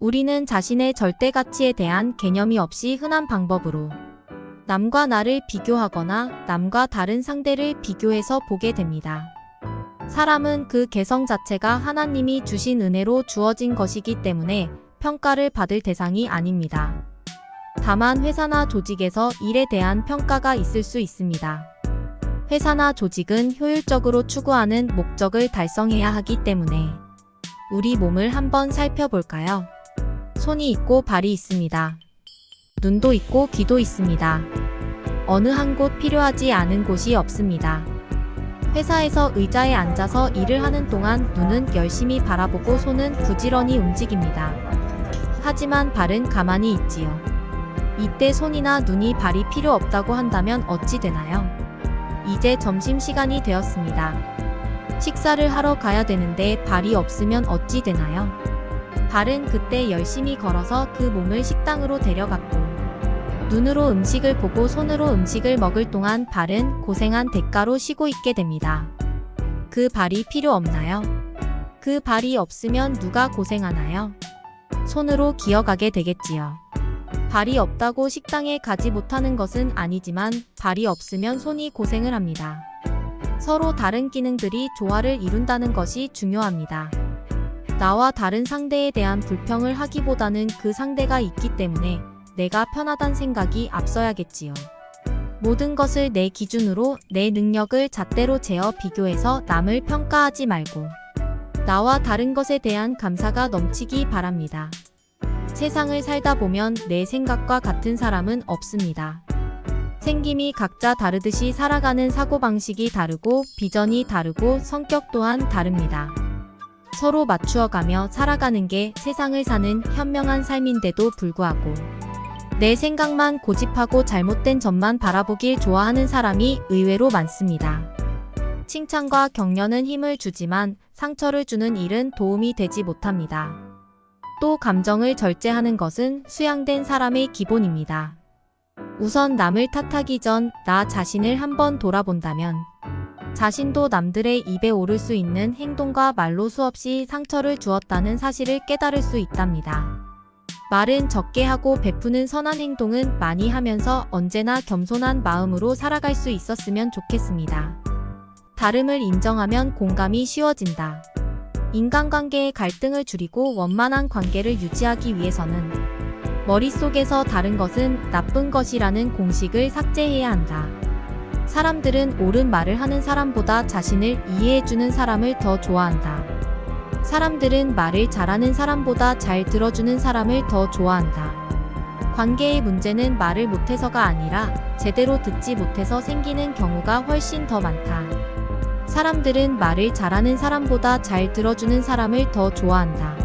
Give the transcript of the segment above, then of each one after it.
우리는 자신의 절대 가치에 대한 개념이 없이 흔한 방법으로 남과 나를 비교하거나 남과 다른 상대를 비교해서 보게 됩니다. 사람은 그 개성 자체가 하나님이 주신 은혜로 주어진 것이기 때문에 평가를 받을 대상이 아닙니다. 다만 회사나 조직에서 일에 대한 평가가 있을 수 있습니다. 회사나 조직은 효율적으로 추구하는 목적을 달성해야 하기 때문에 우리 몸을 한번 살펴볼까요? 손이 있고 발이 있습니다. 눈도 있고 귀도 있습니다. 어느 한 곳 필요하지 않은 곳이 없습니다. 회사에서 의자에 앉아서 일을 하는 동안 눈은 열심히 바라보고 손은 부지런히 움직입니다. 하지만 발은 가만히 있지요. 이때 손이나 눈이 발이 필요 없다고 한다면 어찌 되나요? 이제 점심시간이 되었습니다. 식사를 하러 가야 되는데 발이 없으면 어찌 되나요? 발은 그때 열심히 걸어서 그 몸을 식당으로 데려갔고, 눈으로 음식을 보고 손으로 음식을 먹을 동안 발은 고생한 대가로 쉬고 있게 됩니다. 그 발이 필요 없나요? 그 발이 없으면 누가 고생하나요? 손으로 기어가게 되겠지요. 발이 없다고 식당에 가지 못하는 것은 아니지만 발이 없으면 손이 고생을 합니다. 서로 다른 기능들이 조화를 이룬다는 것이 중요합니다. 나와 다른 상대에 대한 불평을 하기보다는 그 상대가 있기 때문에 내가 편하단 생각이 앞서야겠지요. 모든 것을 내 기준으로 내 능력을 잣대로 재어 비교해서 남을 평가하지 말고 나와 다른 것에 대한 감사가 넘치기 바랍니다. 세상을 살다 보면 내 생각과 같은 사람은 없습니다. 생김이 각자 다르듯이 살아가는 사고방식이 다르고 비전이 다르고 성격 또한 다릅니다. 서로 맞추어가며 살아가는 게 세상을 사는 현명한 삶인데도 불구하고 내 생각만 고집하고 잘못된 점만 바라보길 좋아하는 사람이 의외로 많습니다. 칭찬과 격려는 힘을 주지만 상처를 주는 일은 도움이 되지 못합니다. 또 감정을 절제하는 것은 수양된 사람의 기본입니다. 우선 남을 탓하기 전 나 자신을 한번 돌아본다면 자신도 남들의 입에 오를 수 있는 행동과 말로 수없이 상처를 주었다는 사실을 깨달을 수 있답니다. 말은 적게 하고 베푸는 선한 행동은 많이 하면서 언제나 겸손한 마음으로 살아갈 수 있었으면 좋겠습니다. 다름을 인정하면 공감이 쉬워진다. 인간관계의 갈등을 줄이고 원만한 관계를 유지하기 위해서는 머릿속에서 다른 것은 나쁜 것이라는 공식을 삭제해야 한다. 사람들은 옳은 말을 하는 사람보다 자신을 이해해주는 사람을 더 좋아한다. 사람들은 말을 잘하는 사람보다 잘 들어주는 사람을 더 좋아한다. 관계의 문제는 말을 못해서가 아니라 제대로 듣지 못해서 생기는 경우가 훨씬 더 많다. 사람들은 말을 잘하는 사람보다 잘 들어주는 사람을 더 좋아한다.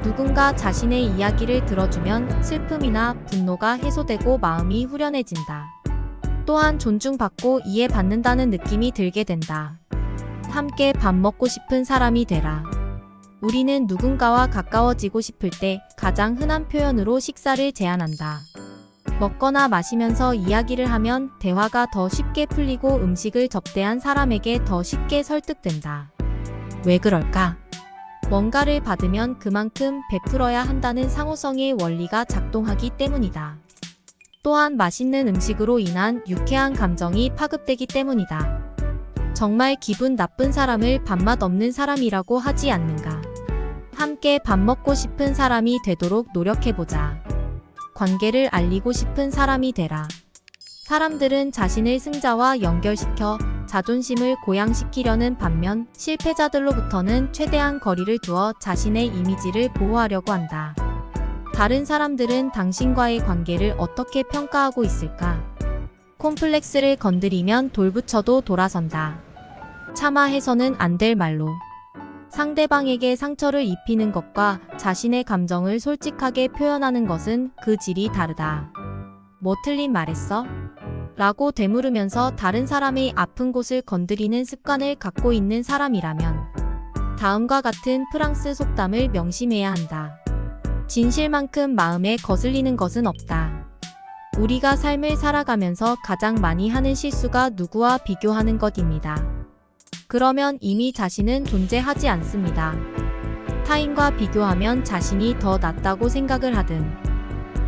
누군가 자신의 이야기를 들어주면 슬픔이나 분노가 해소되고 마음이 후련해진다. 또한 존중받고 이해받는다는 느낌이 들게 된다. 함께 밥 먹고 싶은 사람이 되라. 우리는 누군가와 가까워지고 싶을 때 가장 흔한 표현으로 식사를 제안한다. 먹거나 마시면서 이야기를 하면 대화가 더 쉽게 풀리고 음식을 접대한 사람에게 더 쉽게 설득된다. 왜 그럴까? 뭔가를 받으면 그만큼 베풀어야 한다는 상호성의 원리가 작동하기 때문이다. 또한 맛있는 음식으로 인한 유쾌한 감정이 파급되기 때문이다. 정말 기분 나쁜 사람을 밥맛 없는 사람이라고 하지 않는가? 함께 밥 먹고 싶은 사람이 되도록 노력해보자. 관계를 알리고 싶은 사람이 되라. 사람들은 자신을 승자와 연결시켜 자존심을 고양시키려는 반면 실패자들로부터는 최대한 거리를 두어 자신의 이미지를 보호하려고 한다. 다른 사람들은 당신과의 관계를 어떻게 평가하고 있을까? 콤플렉스를 건드리면 돌부처도 돌아선다. 차마 해서는 안 될 말로. 상대방에게 상처를 입히는 것과 자신의 감정을 솔직하게 표현하는 것은 그 질이 다르다. 뭐 틀린 말했어? 라고 되물으면서 다른 사람의 아픈 곳을 건드리는 습관을 갖고 있는 사람이라면 다음과 같은 프랑스 속담을 명심해야 한다. 진실만큼 마음에 거슬리는 것은 없다. 우리가 삶을 살아가면서 가장 많이 하는 실수가 누구와 비교하는 것입니다. 그러면 이미 자신은 존재하지 않습니다. 타인과 비교하면 자신이 더 낫다고 생각을 하든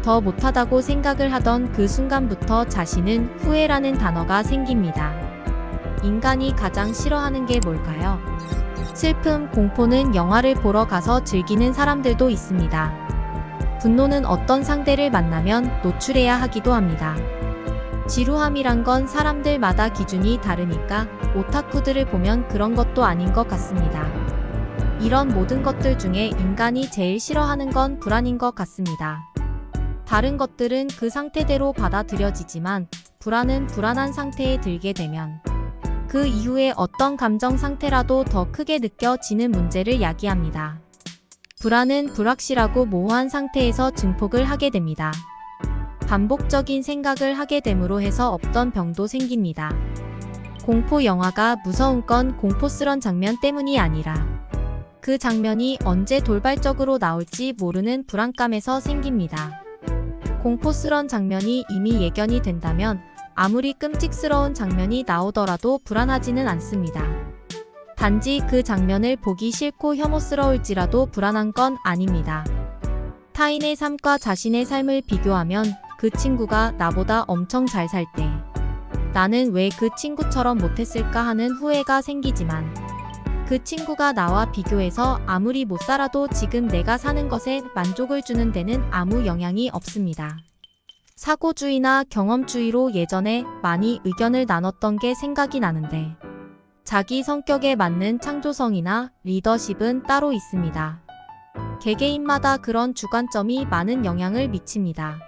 더 못하다고 생각을 하던 그 순간부터 자신은 후회라는 단어가 생깁니다. 인간이 가장 싫어하는 게 뭘까요? 슬픔, 공포는 영화를 보러 가서 즐기는 사람들도 있습니다. 분노는 어떤 상대를 만나면 노출해야 하기도 합니다. 지루함이란 건 사람들마다 기준이 다르니까 오타쿠들을 보면 그런 것도 아닌 것 같습니다. 이런 모든 것들 중에 인간이 제일 싫어하는 건 불안인 것 같습니다. 다른 것들은 그 상태대로 받아들여지지만 불안은 불안한 상태에 들게 되면 그 이후에 어떤 감정 상태라도 더 크게 느껴지는 문제를 야기합니다. 불안은 불확실하고 모호한 상태에서 증폭을 하게 됩니다. 반복적인 생각을 하게 됨으로 해서 없던 병도 생깁니다. 공포 영화가 무서운 건 공포스런 장면 때문이 아니라 그 장면이 언제 돌발적으로 나올지 모르는 불안감에서 생깁니다. 공포스런 장면이 이미 예견이 된다면 아무리 끔찍스러운 장면이 나오더라도 불안하지는 않습니다. 단지 그 장면을 보기 싫고 혐오스러울지라도 불안한 건 아닙니다. 타인의 삶과 자신의 삶을 비교하면 그 친구가 나보다 엄청 잘 살 때 나는 왜 그 친구처럼 못했을까 하는 후회가 생기지만 그 친구가 나와 비교해서 아무리 못 살아도 지금 내가 사는 것에 만족을 주는 데는 아무 영향이 없습니다. 사고주의나 경험주의로 예전에 많이 의견을 나눴던 게 생각이 나는데 자기 성격에 맞는 창조성이나 리더십은 따로 있습니다. 개개인마다 그런 주관점이 많은 영향을 미칩니다.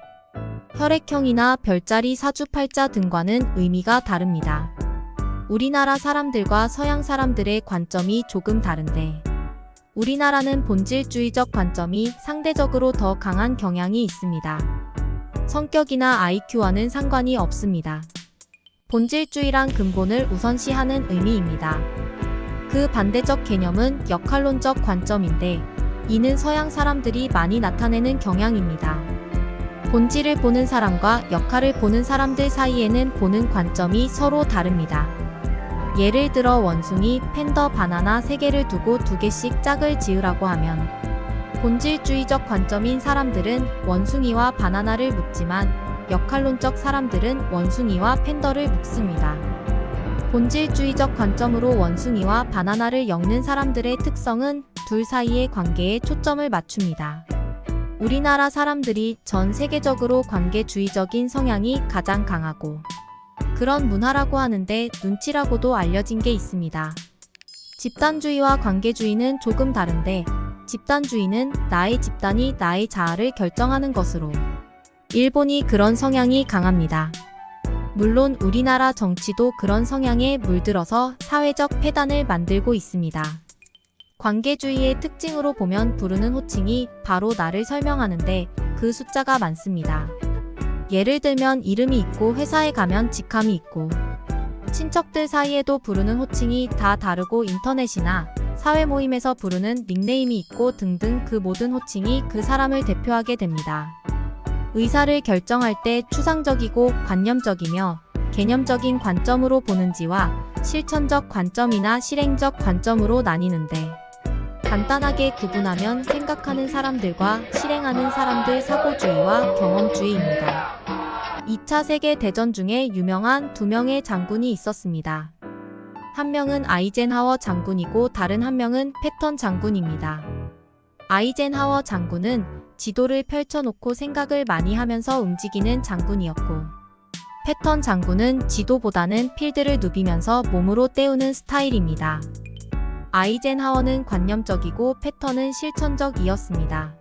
혈액형이나 별자리 사주팔자 등과는 의미가 다릅니다. 우리나라 사람들과 서양 사람들의 관점이 조금 다른데 우리나라는 본질주의적 관점이 상대적으로 더 강한 경향이 있습니다. 성격이나 IQ와는 상관이 없습니다. 본질주의란 근본을 우선시하는 의미입니다. 그 반대적 개념은 역할론적 관점인데 이는 서양 사람들이 많이 나타내는 경향입니다. 본질을 보는 사람과 역할을 보는 사람들 사이에는 보는 관점이 서로 다릅니다. 예를 들어 원숭이, 팬더, 바나나 3개를 두고 2개씩 짝을 지으라고 하면 본질주의적 관점인 사람들은 원숭이와 바나나를 묶지만 역할론적 사람들은 원숭이와 팬더를 묶습니다. 본질주의적 관점으로 원숭이와 바나나를 엮는 사람들의 특성은 둘 사이의 관계에 초점을 맞춥니다. 우리나라 사람들이 전 세계적으로 관계주의적인 성향이 가장 강하고 그런 문화라고 하는데 눈치라고도 알려진 게 있습니다. 집단주의와 관계주의는 조금 다른데 집단주의는 나의 집단이 나의 자아를 결정하는 것으로 일본이 그런 성향이 강합니다. 물론 우리나라 정치도 그런 성향에 물들어서 사회적 폐단을 만들고 있습니다. 관계주의의 특징으로 보면 부르는 호칭이 바로 나를 설명하는데 그 숫자가 많습니다. 예를 들면 이름이 있고 회사에 가면 직함이 있고 친척들 사이에도 부르는 호칭이 다 다르고 인터넷이나 사회 모임에서 부르는 닉네임이 있고 등등 그 모든 호칭이 그 사람을 대표하게 됩니다. 의사를 결정할 때 추상적이고 관념적이며 개념적인 관점으로 보는지와 실천적 관점이나 실행적 관점으로 나뉘는데 간단하게 구분하면 생각하는 사람들과 실행하는 사람들 사고주의와 경험주의입니다. 2차 세계대전 중에 유명한 2명의 장군이 있었습니다. 한 명은 아이젠하워 장군이고 다른 한 명은 패턴 장군입니다. 아이젠하워 장군은 지도를 펼쳐놓고 생각을 많이 하면서 움직이는 장군이었고 패턴 장군은 지도보다는 필드를 누비면서 몸으로 때우는 스타일입니다. 아이젠하워는 관념적이고 패턴은 실천적이었습니다.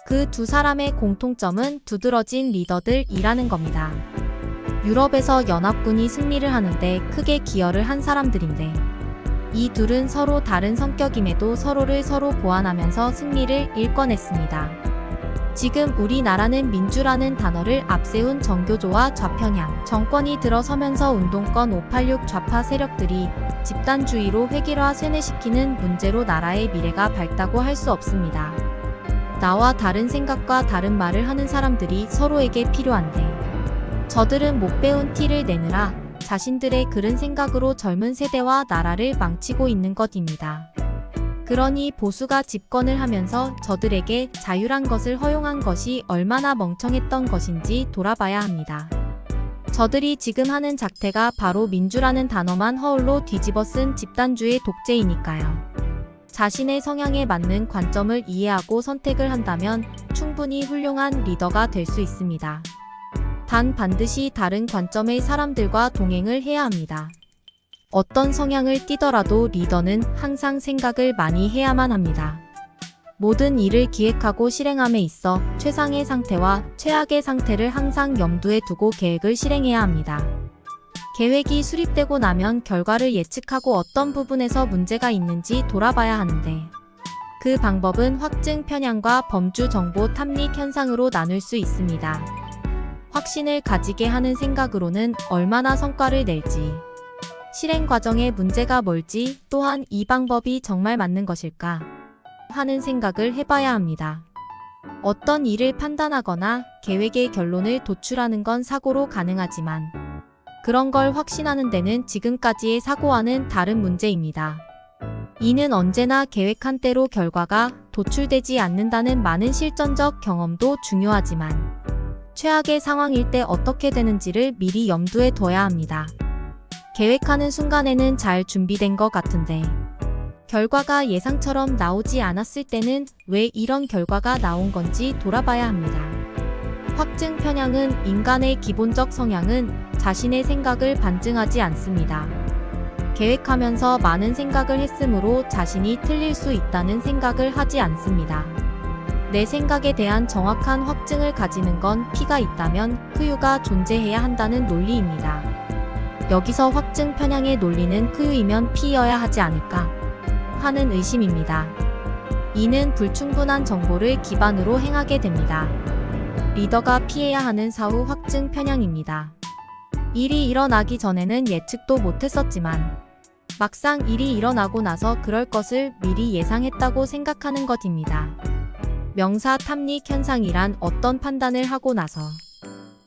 그 두 사람의 공통점은 두드러진 리더들이라는 겁니다. 유럽에서 연합군이 승리를 하는데 크게 기여를 한 사람들인데 이 둘은 서로 다른 성격임에도 서로를 서로 보완하면서 승리를 일궈냈습니다. 지금 우리나라는 민주라는 단어를 앞세운 정교조와 좌편향 정권이 들어서면서 운동권 586 좌파 세력들이 집단주의로 획일화 쇠뇌시키는 문제로 나라의 미래가 밝다고 할 수 없습니다. 나와 다른 생각과 다른 말을 하는 사람들이 서로에게 필요한데 저들은 못 배운 티를 내느라 자신들의 그른 생각으로 젊은 세대와 나라를 망치고 있는 것입니다. 그러니 보수가 집권을 하면서 저들에게 자유란 것을 허용한 것이 얼마나 멍청했던 것인지 돌아봐야 합니다. 저들이 지금 하는 작태가 바로 민주라는 단어만 허울로 뒤집어 쓴 집단주의 독재이니까요. 자신의 성향에 맞는 관점을 이해하고 선택을 한다면 충분히 훌륭한 리더가 될 수 있습니다. 단 반드시 다른 관점의 사람들과 동행을 해야 합니다. 어떤 성향을 띠더라도 리더는 항상 생각을 많이 해야만 합니다. 모든 일을 기획하고 실행함에 있어 최상의 상태와 최악의 상태를 항상 염두에 두고 계획을 실행해야 합니다. 계획이 수립되고 나면 결과를 예측하고 어떤 부분에서 문제가 있는지 돌아봐야 하는데 그 방법은 확증 편향과 범주 정보 탐닉 현상으로 나눌 수 있습니다. 확신을 가지게 하는 생각으로는 얼마나 성과를 낼지, 실행 과정에 문제가 뭘지, 또한 이 방법이 정말 맞는 것일까 하는 생각을 해봐야 합니다. 어떤 일을 판단하거나 계획의 결론을 도출하는 건 사고로 가능하지만 그런 걸 확신하는 데는 지금까지의 사고와는 다른 문제입니다. 이는 언제나 계획한 대로 결과가 도출되지 않는다는 많은 실전적 경험도 중요하지만 최악의 상황일 때 어떻게 되는지를 미리 염두에 둬야 합니다. 계획하는 순간에는 잘 준비된 것 같은데 결과가 예상처럼 나오지 않았을 때는 왜 이런 결과가 나온 건지 돌아봐야 합니다. 확증 편향은 인간의 기본적 성향은 자신의 생각을 반증하지 않습니다. 계획하면서 많은 생각을 했으므로 자신이 틀릴 수 있다는 생각을 하지 않습니다. 내 생각에 대한 정확한 확증을 가지는 건 피가 있다면 크유가 존재해야 한다는 논리입니다. 여기서 확증 편향의 논리는 크유이면 피여야 하지 않을까 하는 의심입니다. 이는 불충분한 정보를 기반으로 행하게 됩니다. 리더가 피해야 하는 사후 확증 편향입니다. 일이 일어나기 전에는 예측도 못했었지만 막상 일이 일어나고 나서 그럴 것을 미리 예상했다고 생각하는 것입니다. 명사 탐닉 현상이란 어떤 판단을 하고 나서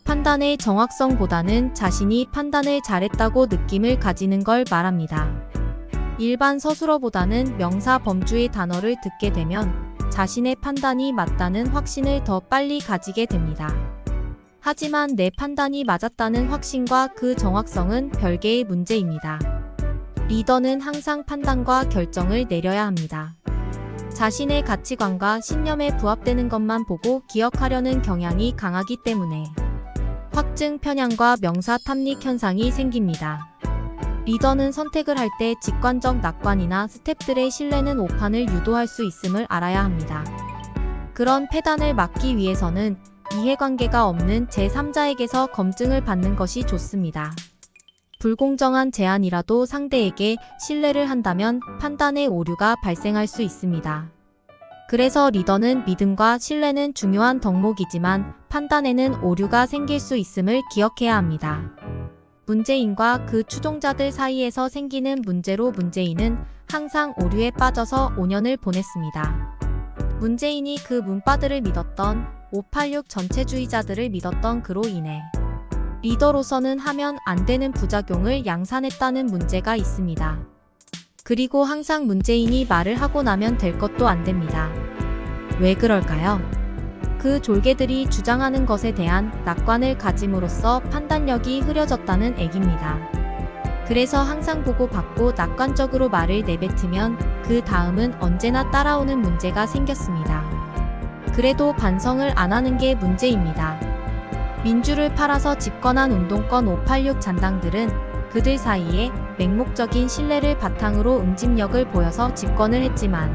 판단의 정확성보다는 자신이 판단을 잘했다고 느낌을 가지는 걸 말합니다. 일반 서술어보다는 명사 범주의 단어를 듣게 되면 자신의 판단이 맞다는 확신을 더 빨리 가지게 됩니다. 하지만 내 판단이 맞았다는 확신과 그 정확성은 별개의 문제입니다. 리더는 항상 판단과 결정을 내려야 합니다. 자신의 가치관과 신념에 부합되는 것만 보고 기억하려는 경향이 강하기 때문에 확증 편향과 명사 탐닉 현상이 생깁니다. 리더는 선택을 할 때 직관적 낙관이나 스태프들의 신뢰는 오판을 유도할 수 있음을 알아야 합니다. 그런 패단을 막기 위해서는 이해관계가 없는 제3자에게서 검증을 받는 것이 좋습니다. 불공정한 제안이라도 상대에게 신뢰를 한다면 판단의 오류가 발생할 수 있습니다. 그래서 리더는 믿음과 신뢰는 중요한 덕목이지만 판단에는 오류가 생길 수 있음을 기억해야 합니다. 문재인과 그 추종자들 사이에서 생기는 문제로 문재인은 항상 오류에 빠져서 5년을 보냈습니다. 문재인이 그 문바들을 믿었던 586 전체주의자들을 믿었던 그로 인해 리더로서는 하면 안 되는 부작용을 양산했다는 문제가 있습니다. 그리고 항상 문재인이 말을 하고 나면 될 것도 안 됩니다. 왜 그럴까요? 그 졸개들이 주장하는 것에 대한 낙관을 가짐으로써 판단력이 흐려졌다는 얘기입니다. 그래서 항상 보고받고 낙관적으로 말을 내뱉으면 그 다음은 언제나 따라오는 문제가 생겼습니다. 그래도 반성을 안 하는 게 문제입니다. 민주를 팔아서 집권한 운동권 586 잔당들은 그들 사이에 맹목적인 신뢰를 바탕으로 응집력을 보여서 집권을 했지만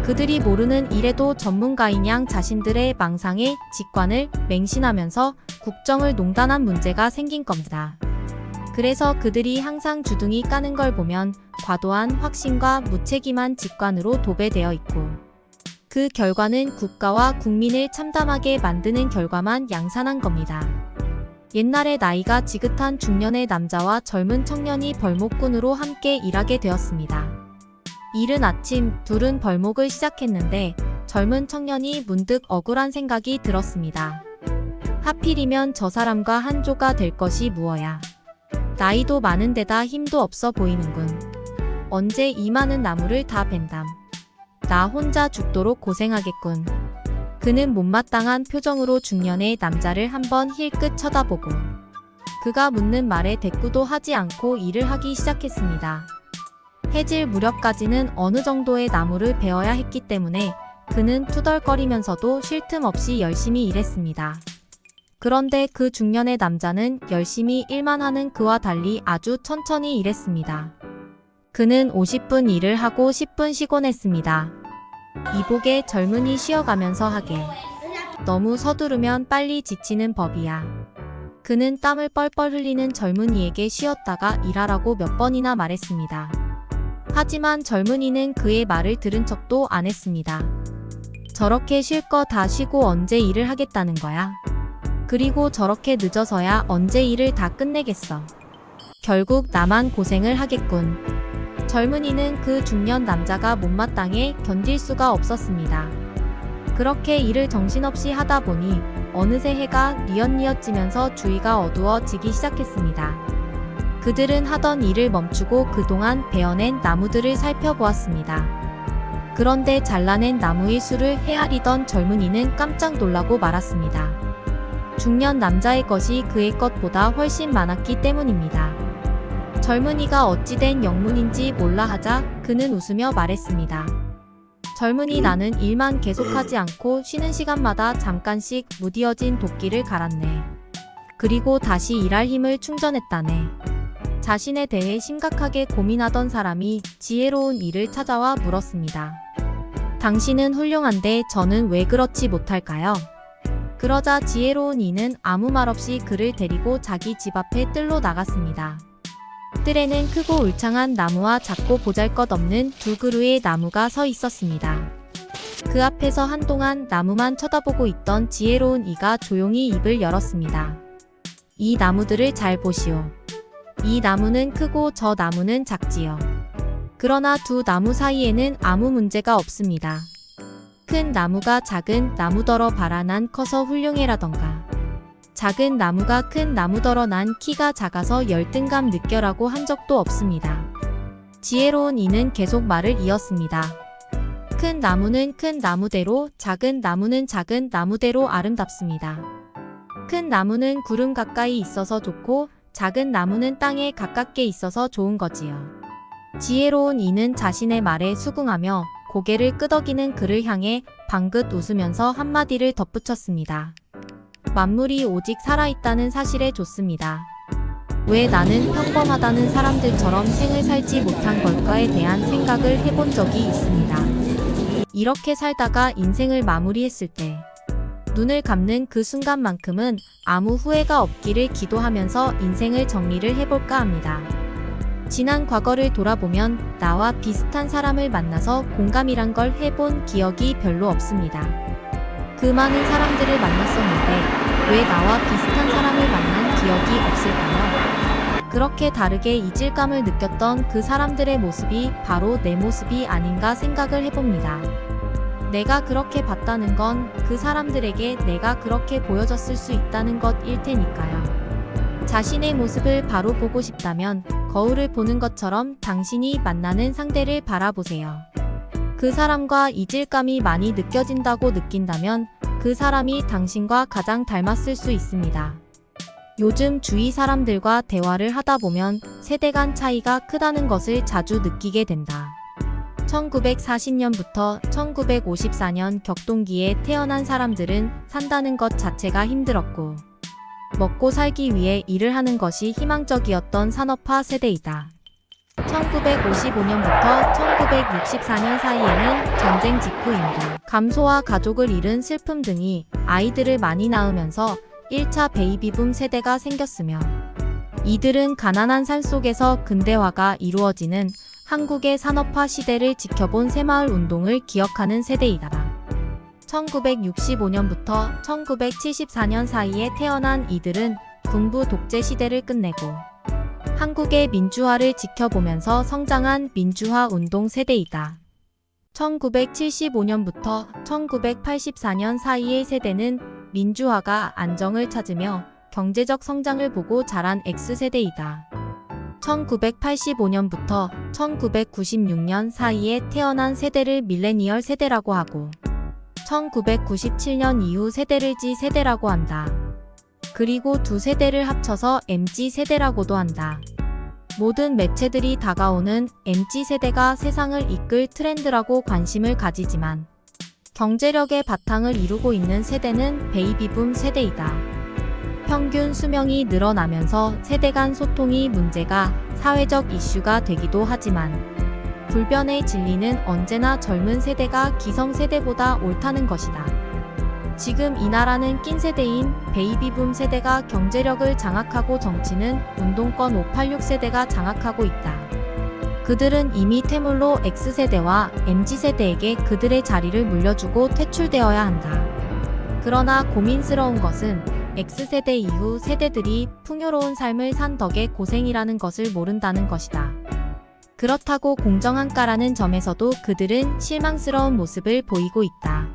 그들이 모르는 일에도 전문가인 양 자신들의 망상에 직관을 맹신하면서 국정을 농단한 문제가 생긴 겁니다. 그래서 그들이 항상 주둥이 까는 걸 보면 과도한 확신과 무책임한 직관으로 도배되어 있고 그 결과는 국가와 국민을 참담하게 만드는 결과만 양산한 겁니다. 옛날에 나이가 지긋한 중년의 남자와 젊은 청년이 벌목꾼으로 함께 일하게 되었습니다. 이른 아침 둘은 벌목을 시작했는데 젊은 청년이 문득 억울한 생각이 들었습니다. 하필이면 저 사람과 한조가 될 것이 무엇야. 나이도 많은 데다 힘도 없어 보이는군. 언제 이 많은 나무를 다 벤담. 나 혼자 죽도록 고생하겠군. 그는 못마땅한 표정으로 중년의 남자를 한번 힐끗 쳐다보고 그가 묻는 말에 대꾸도 하지 않고 일을 하기 시작했습니다. 해질 무렵까지는 어느 정도의 나무를 베어야 했기 때문에 그는 투덜거리면서도 쉴 틈 없이 열심히 일했습니다. 그런데 그 중년의 남자는 열심히 일만 하는 그와 달리 아주 천천히 일했습니다. 그는 50분 일을 하고 10분 쉬곤 했습니다. 이복의 젊은이 쉬어가면서 하게. 너무 서두르면 빨리 지치는 법이야. 그는 땀을 뻘뻘 흘리는 젊은이에게 쉬었다가 일하라고 몇 번이나 말했습니다. 하지만 젊은이는 그의 말을 들은 척도 안 했습니다. 저렇게 쉴 거 다 쉬고 언제 일을 하겠다는 거야? 그리고 저렇게 늦어서야 언제 일을 다 끝내겠어. 결국 나만 고생을 하겠군. 젊은이는 그 중년 남자가 못마땅해 견딜 수가 없었습니다. 그렇게 일을 정신없이 하다 보니 어느새 해가 뉘엿뉘엿 지면서 주위가 어두워지기 시작했습니다. 그들은 하던 일을 멈추고 그동안 베어낸 나무들을 살펴보았습니다. 그런데 잘라낸 나무의 수를 헤아리던 젊은이는 깜짝 놀라고 말았습니다. 중년 남자의 것이 그의 것보다 훨씬 많았기 때문입니다. 젊은이가 어찌된 영문인지 몰라 하자 그는 웃으며 말했습니다. 젊은이 나는 일만 계속하지 않고 쉬는 시간마다 잠깐씩 무디어진 도끼를 갈았네. 그리고 다시 일할 힘을 충전했다네. 자신에 대해 심각하게 고민하던 사람이 지혜로운 이를 찾아와 물었습니다. 당신은 훌륭한데 저는 왜 그렇지 못할까요? 그러자 지혜로운 이는 아무 말 없이 그를 데리고 자기 집 앞에 뜰로 나갔습니다. 뜰에는 크고 울창한 나무와 작고 보잘것없는 두 그루의 나무가 서 있었습니다. 그 앞에서 한동안 나무만 쳐다보고 있던 지혜로운 이가 조용히 입을 열었습니다. 이 나무들을 잘 보시오. 이 나무는 크고 저 나무는 작지요. 그러나 두 나무 사이에는 아무 문제가 없습니다. 큰 나무가 작은 나무더러 봐라 난 커서 훌륭해라던가. 작은 나무가 큰 나무더러 난 키가 작아서 열등감 느껴라고 한 적도 없습니다. 지혜로운 이는 계속 말을 이었습니다. 큰 나무는 큰 나무대로, 작은 나무는 작은 나무대로 아름답습니다. 큰 나무는 구름 가까이 있어서 좋고 작은 나무는 땅에 가깝게 있어서 좋은 거지요. 지혜로운 이는 자신의 말에 수긍하며 고개를 끄덕이는 그를 향해 방긋 웃으면서 한마디를 덧붙였습니다. 만물이 오직 살아있다는 사실에 좋습니다. 왜 나는 평범하다는 사람들처럼 생을 살지 못한 걸까에 대한 생각을 해본 적이 있습니다. 이렇게 살다가 인생을 마무리했을 때 눈을 감는 그 순간만큼은 아무 후회가 없기를 기도하면서 인생을 정리를 해볼까 합니다. 지난 과거를 돌아보면 나와 비슷한 사람을 만나서 공감이란 걸 해본 기억이 별로 없습니다. 그 많은 사람들을 만났었는데 왜 나와 비슷한 사람을 만난 기억이 없을까요? 그렇게 다르게 이질감을 느꼈던 그 사람들의 모습이 바로 내 모습이 아닌가 생각을 해봅니다. 내가 그렇게 봤다는 건 그 사람들에게 내가 그렇게 보여졌을 수 있다는 것일 테니까요. 자신의 모습을 바로 보고 싶다면 거울을 보는 것처럼 당신이 만나는 상대를 바라보세요. 그 사람과 이질감이 많이 느껴진다고 느낀다면 그 사람이 당신과 가장 닮았을 수 있습니다. 요즘 주위 사람들과 대화를 하다 보면 세대 간 차이가 크다는 것을 자주 느끼게 된다. 1940년부터 1954년 격동기에 태어난 사람들은 산다는 것 자체가 힘들었고 먹고 살기 위해 일을 하는 것이 희망적이었던 산업화 세대이다. 1955년부터 1964년 사이에는 전쟁 직후입니다. 감소와 가족을 잃은 슬픔 등이 아이들을 많이 낳으면서 1차 베이비붐 세대가 생겼으며 이들은 가난한 삶 속에서 근대화가 이루어지는 한국의 산업화 시대를 지켜본 새마을 운동을 기억하는 세대이다. 1965년부터 1974년 사이에 태어난 이들은 군부 독재 시대를 끝내고 한국의 민주화를 지켜보면서 성장한 민주화 운동 세대이다. 1975년부터 1984년 사이의 세대는 민주화가 안정을 찾으며 경제적 성장을 보고 자란 X세대이다. 1985년부터 1996년 사이에 태어난 세대를 밀레니얼 세대라고 하고 1997년 이후 세대를 Z 세대라고 한다. 그리고 두 세대를 합쳐서 MZ 세대라고도 한다. 모든 매체들이 다가오는 MZ 세대가 세상을 이끌 트렌드라고 관심을 가지지만 경제력의 바탕을 이루고 있는 세대는 베이비붐 세대이다. 평균 수명이 늘어나면서 세대 간 소통이 문제가 사회적 이슈가 되기도 하지만 불변의 진리는 언제나 젊은 세대가 기성세대보다 옳다는 것이다. 지금 이 나라는 낀 세대인 베이비붐 세대가 경제력을 장악하고 정치는 운동권 586 세대가 장악하고 있다. 그들은 이미 퇴물로 X세대와 MZ세대에게 그들의 자리를 물려주고 퇴출되어야 한다. 그러나 고민스러운 것은 X세대 이후 세대들이 풍요로운 삶을 산 덕에 고생이라는 것을 모른다는 것이다. 그렇다고 공정한가라는 점에서도 그들은 실망스러운 모습을 보이고 있다.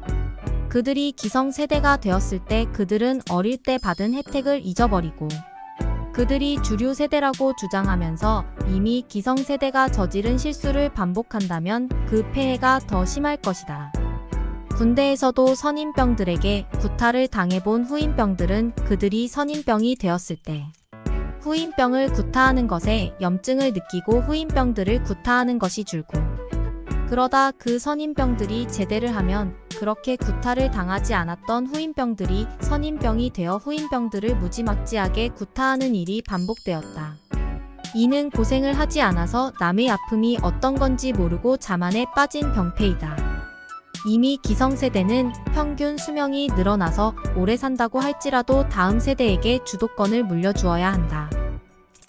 그들이 기성세대가 되었을 때 그들은 어릴 때 받은 혜택을 잊어버리고 그들이 주류 세대라고 주장하면서 이미 기성세대가 저지른 실수를 반복한다면 그 폐해가 더 심할 것이다. 군대에서도 선임병들에게 구타를 당해본 후임병들은 그들이 선임병이 되었을 때 후임병을 구타하는 것에 염증을 느끼고 후임병들을 구타하는 것이 줄고 그러다 그 선임병들이 제대를 하면 그렇게 구타를 당하지 않았던 후임병들이 선임병이 되어 후임병들을 무지막지하게 구타하는 일이 반복되었다. 이는 고생을 하지 않아서 남의 아픔이 어떤 건지 모르고 자만에 빠진 병폐이다. 이미 기성세대는 평균 수명이 늘어나서 오래 산다고 할지라도 다음 세대에게 주도권을 물려주어야 한다.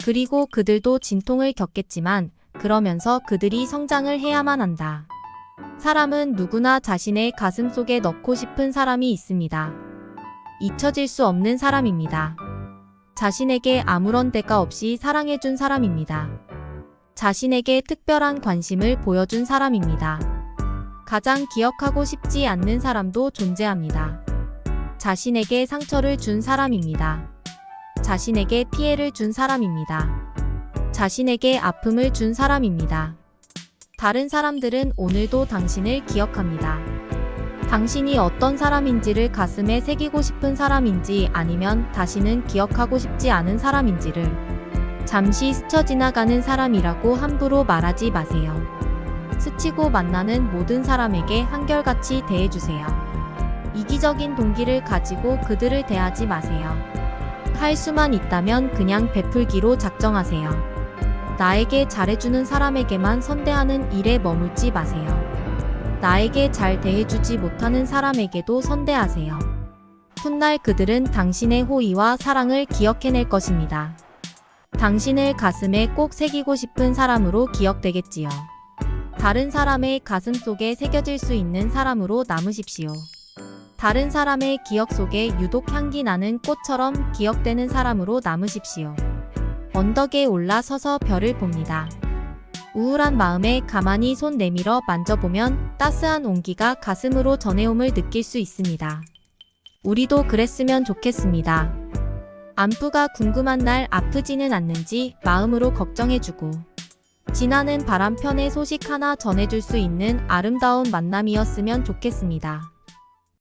그리고 그들도 진통을 겪겠지만 그러면서 그들이 성장을 해야만 한다. 사람은 누구나 자신의 가슴 속에 넣고 싶은 사람이 있습니다. 잊혀질 수 없는 사람입니다. 자신에게 아무런 대가 없이 사랑해준 사람입니다. 자신에게 특별한 관심을 보여준 사람입니다. 가장 기억하고 싶지 않는 사람도 존재합니다. 자신에게 상처를 준 사람입니다. 자신에게 피해를 준 사람입니다. 자신에게 아픔을 준 사람입니다. 다른 사람들은 오늘도 당신을 기억합니다. 당신이 어떤 사람인지를 가슴에 새기고 싶은 사람인지 아니면 다시는 기억하고 싶지 않은 사람인지를 잠시 스쳐 지나가는 사람이라고 함부로 말하지 마세요. 스치고 만나는 모든 사람에게 한결같이 대해주세요. 이기적인 동기를 가지고 그들을 대하지 마세요. 할 수만 있다면 그냥 베풀기로 작정하세요. 나에게 잘해주는 사람에게만 선대하는 일에 머물지 마세요. 나에게 잘 대해주지 못하는 사람에게도 선대하세요. 훗날 그들은 당신의 호의와 사랑을 기억해낼 것입니다. 당신을 가슴에 꼭 새기고 싶은 사람으로 기억되겠지요. 다른 사람의 가슴 속에 새겨질 수 있는 사람으로 남으십시오. 다른 사람의 기억 속에 유독 향기 나는 꽃처럼 기억되는 사람으로 남으십시오. 언덕에 올라서서 별을 봅니다. 우울한 마음에 가만히 손 내밀어 만져보면 따스한 온기가 가슴으로 전해옴을 느낄 수 있습니다. 우리도 그랬으면 좋겠습니다. 안부가 궁금한 날 아프지는 않는지 마음으로 걱정해주고 지나는 바람편의 소식 하나 전해줄 수 있는 아름다운 만남이었으면 좋겠습니다.